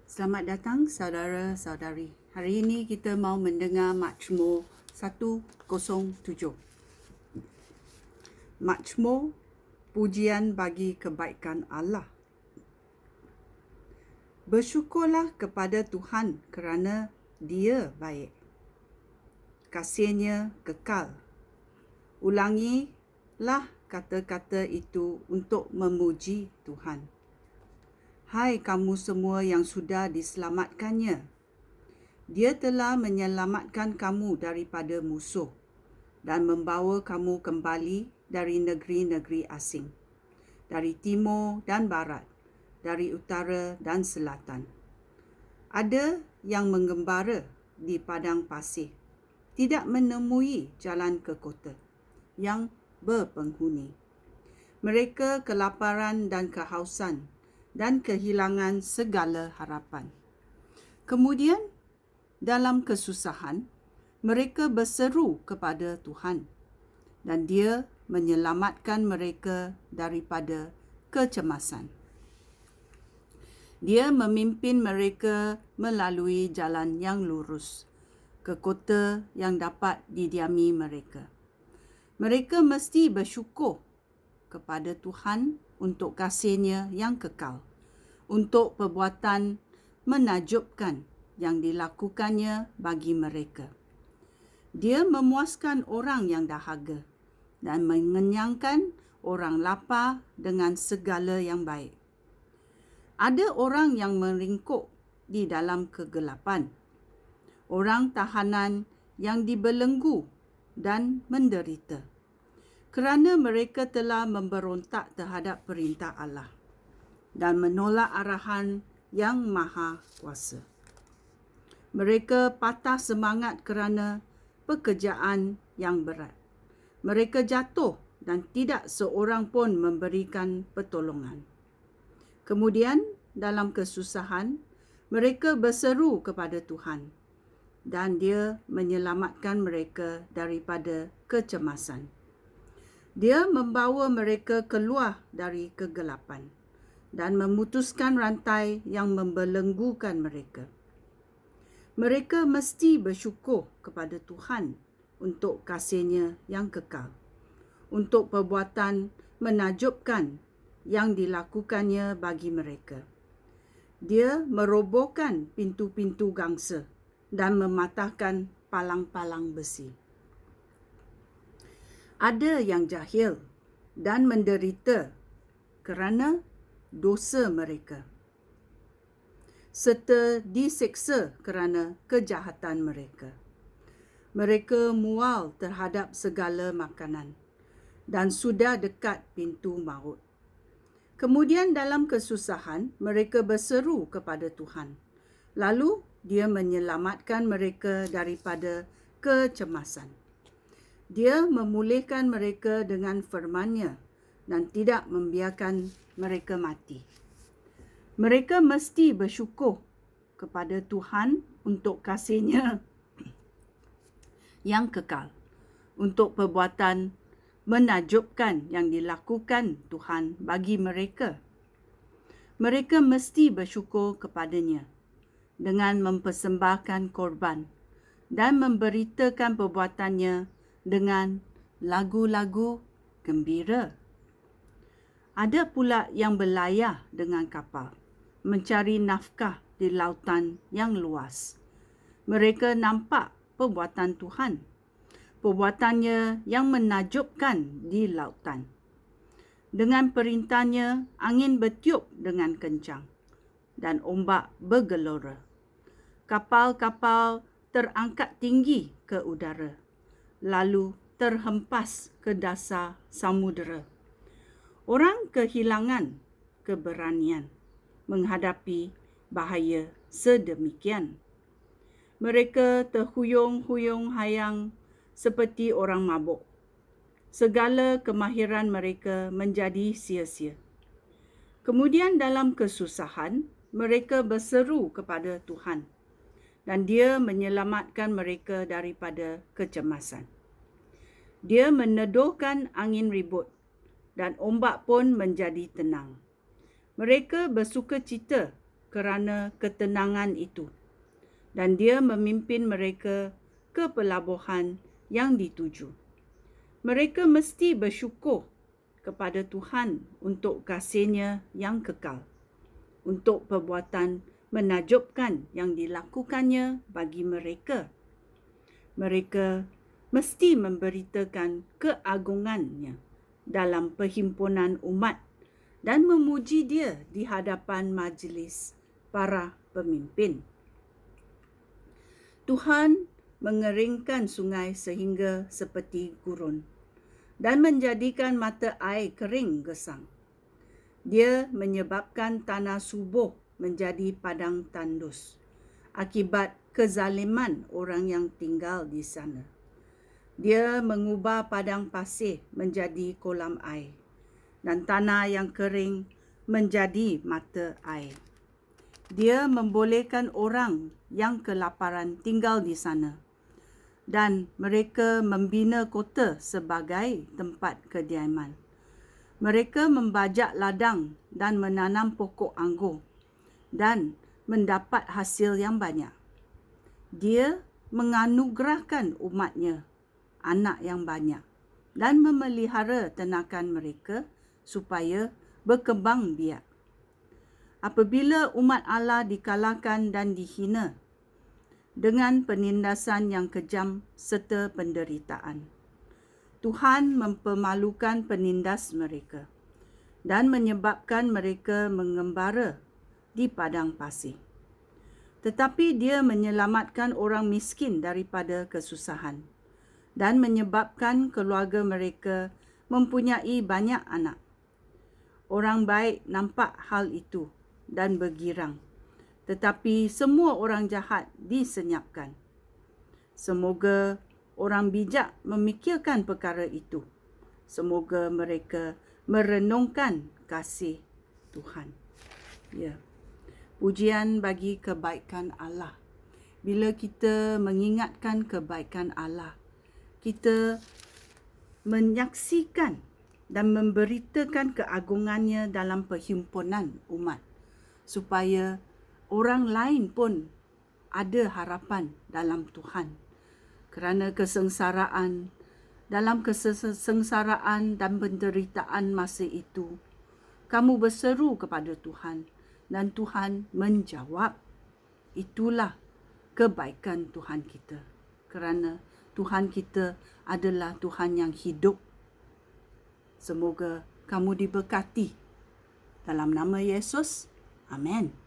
Selamat datang saudara-saudari. Hari ini kita mau mendengar Mazmur 107. Mazmur pujian bagi kebaikan Allah. Bersyukurlah kepada Tuhan kerana Dia baik. Kasih-Nya kekal. Ulangilah kata-kata itu untuk memuji Tuhan. Hai kamu semua yang sudah diselamatkannya. Dia telah menyelamatkan kamu daripada musuh dan membawa kamu kembali dari negeri-negeri asing, dari timur dan barat, dari utara dan selatan. Ada yang menggembara di padang pasir, tidak menemui jalan ke kota yang berpenghuni. Mereka kelaparan dan kehausan dan kehilangan segala harapan. Kemudian, dalam kesusahan, mereka berseru kepada Tuhan dan Dia menyelamatkan mereka daripada kecemasan. Dia memimpin mereka melalui jalan yang lurus ke kota yang dapat didiami mereka. Mereka mesti bersyukur kepada Tuhan untuk kasih-Nya yang kekal, untuk perbuatan menakjubkan yang dilakukannya bagi mereka. Dia memuaskan orang yang dahaga dan mengenyangkan orang lapar dengan segala yang baik. Ada orang yang meringkuk di dalam kegelapan, orang tahanan yang dibelenggu dan menderita, kerana mereka telah memberontak terhadap perintah Allah dan menolak arahan yang maha kuasa. Mereka patah semangat kerana pekerjaan yang berat. Mereka jatuh dan tidak seorang pun memberikan pertolongan. Kemudian, dalam kesusahan, mereka berseru kepada Tuhan dan Dia menyelamatkan mereka daripada kecemasan. Dia membawa mereka keluar dari kegelapan dan memutuskan rantai yang membelenggukan mereka. Mereka mesti bersyukur kepada Tuhan untuk kasih-Nya yang kekal, untuk perbuatan menakjubkan yang dilakukannya bagi mereka. Dia merobohkan pintu-pintu gangsa dan mematahkan palang-palang besi. Ada yang jahil dan menderita kerana dosa mereka, serta diseksa kerana kejahatan mereka. Mereka mual terhadap segala makanan dan sudah dekat pintu maut. Kemudian dalam kesusahan, mereka berseru kepada Tuhan. Lalu Dia menyelamatkan mereka daripada kecemasan. Dia memulihkan mereka dengan firman-Nya dan tidak membiarkan mereka mati. Mereka mesti bersyukur kepada Tuhan untuk kasih-Nya yang kekal, untuk perbuatan menakjubkan yang dilakukan Tuhan bagi mereka. Mereka mesti bersyukur kepada-Nya dengan mempersembahkan korban dan memberitakan perbuatan-Nya dengan lagu-lagu gembira. Ada pula yang berlayar dengan kapal, mencari nafkah di lautan yang luas. Mereka nampak perbuatan Tuhan, perbuatan-Nya yang menakjubkan di lautan. Dengan perintah-Nya, angin bertiup dengan kencang dan ombak bergelora. Kapal-kapal terangkat tinggi ke udara, lalu terhempas ke dasar samudera. Orang kehilangan keberanian menghadapi bahaya sedemikian. Mereka terhuyung-huyung hayang seperti orang mabuk. Segala kemahiran mereka menjadi sia-sia. Kemudian dalam kesusahan, mereka berseru kepada Tuhan dan Dia menyelamatkan mereka daripada kecemasan. Dia meneduhkan angin ribut dan ombak pun menjadi tenang. Mereka bersukacita kerana ketenangan itu, dan Dia memimpin mereka ke pelabuhan yang dituju. Mereka mesti bersyukur kepada Tuhan untuk kasih-Nya yang kekal, untuk perbuatan menakjubkan yang dilakukannya bagi mereka. Mereka mesti memberitakan keagungannya dalam perhimpunan umat dan memuji Dia di hadapan majlis para pemimpin. Tuhan mengeringkan sungai sehingga seperti gurun dan menjadikan mata air kering gesang. Dia menyebabkan tanah subur menjadi padang tandus akibat kezaliman orang yang tinggal di sana. Dia mengubah padang pasir menjadi kolam air dan tanah yang kering menjadi mata air. Dia membolehkan orang yang kelaparan tinggal di sana, dan mereka membina kota sebagai tempat kediaman. Mereka membajak ladang dan menanam pokok anggur dan mendapat hasil yang banyak. Dia menganugerahkan umat-Nya anak yang banyak dan memelihara ternakan mereka supaya berkembang biak. Apabila umat Allah dikalahkan dan dihina dengan penindasan yang kejam serta penderitaan, Tuhan mempermalukan penindas mereka dan menyebabkan mereka mengembara di padang pasir. Tetapi Dia menyelamatkan orang miskin daripada kesusahan dan menyebabkan keluarga mereka mempunyai banyak anak. Orang baik nampak hal itu dan bergirang, tetapi semua orang jahat disenyapkan. Semoga orang bijak memikirkan perkara itu. Semoga mereka merenungkan kasih Tuhan. Ya. Pujian bagi kebaikan Allah. Bila kita mengingatkan kebaikan Allah, kita menyaksikan dan memberitakan keagungannya dalam perhimpunan umat, supaya orang lain pun ada harapan dalam Tuhan. Kerana dalam kesengsaraan dan penderitaan masa itu, kamu berseru kepada Tuhan dan Tuhan menjawab. Itulah kebaikan Tuhan kita. Kerana Tuhan kita adalah Tuhan yang hidup. Semoga kamu diberkati. Dalam nama Yesus, amin.